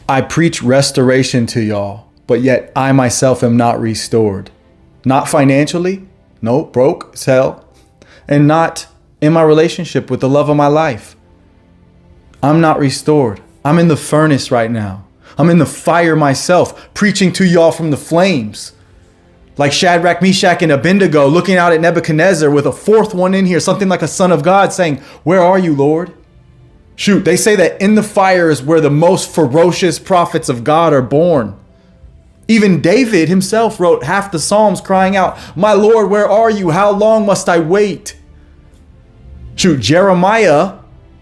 I preach restoration to y'all, but yet I myself am not restored. Not financially, no, broke as hell, and not in my relationship with the love of my life. I'm not restored. I'm in the furnace right now. I'm in the fire myself, preaching to y'all from the flames. Like Shadrach, Meshach, and Abednego looking out at Nebuchadnezzar with a fourth one in here, something like a son of God saying, "Where are you, Lord?" Shoot, they say that in the fire is where the most ferocious prophets of God are born. Even David himself wrote half the Psalms crying out, "My Lord, where are you? How long must I wait?" Shoot, Jeremiah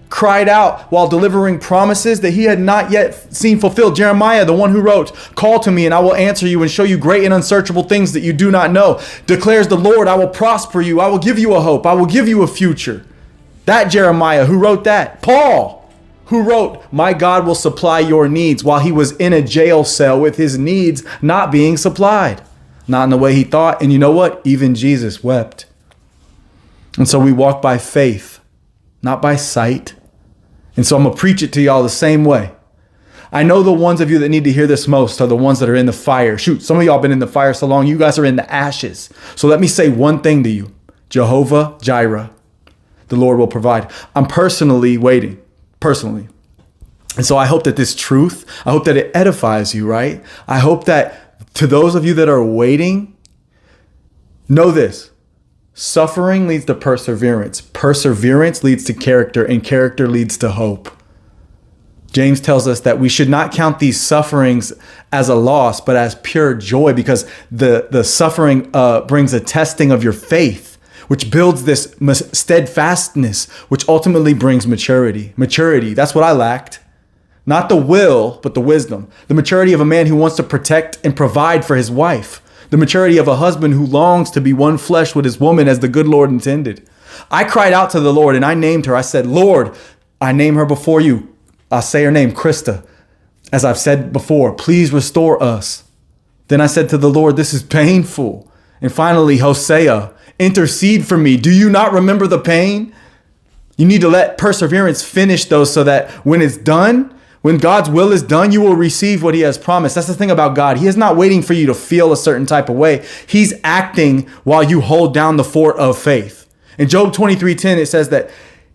cried out while delivering promises that he had not yet seen fulfilled. Jeremiah, the one who wrote, "Call to me and I will answer you and show you great and unsearchable things that you do not know. Declares the Lord, I will prosper you. I will give you a hope. I will give you a future." That Jeremiah, who wrote that? Paul, who wrote, "My God will supply your needs," while he was in a jail cell with his needs not being supplied. Not in the way he thought. And you know what? Even Jesus wept. And so we walk by faith, not by sight. And so I'm going to preach it to y'all the same way. I know the ones of you that need to hear this most are the ones that are in the fire. Shoot, some of y'all been in the fire so long, you guys are in the ashes. So let me say one thing to you. Jehovah Jireh, the Lord will provide. I'm personally waiting, personally. And so I hope that this truth, I hope that it edifies you, right? I hope that to those of you that are waiting, know this. Suffering leads to perseverance. Perseverance leads to character, and character leads to hope. James tells us that we should not count these sufferings as a loss, but as pure joy, because the suffering brings a testing of your faith, which builds this steadfastness, which ultimately brings maturity. Maturity, that's what I lacked. Not the will, but the wisdom. The maturity of a man who wants to protect and provide for his wife. The maturity of a husband who longs to be one flesh with his woman as the good Lord intended. I cried out to the Lord and I named her. I said, "Lord, I name her before you. I'll say her name, Krista. As I've said before, please restore us." Then I said to the Lord, "This is painful." And finally, Hosea, "Intercede for me. Do you not remember the pain?" You need to let perseverance finish those so that when it's done, when God's will is done, you will receive what he has promised. That's the thing about God. He is not waiting for you to feel a certain type of way. He's acting while you hold down the fort of faith. In Job 23:10, it says that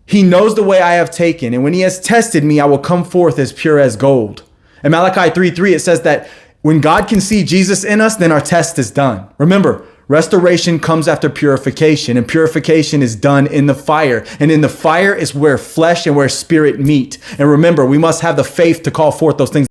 he knows the way I have taken, and when he has tested me, I will come forth as pure as gold. In Malachi 3:3, it says that when God can see Jesus in us, then our test is done. Remember, restoration comes after purification, and purification is done in the fire. And in the fire is where flesh and where spirit meet. And remember, we must have the faith to call forth those things.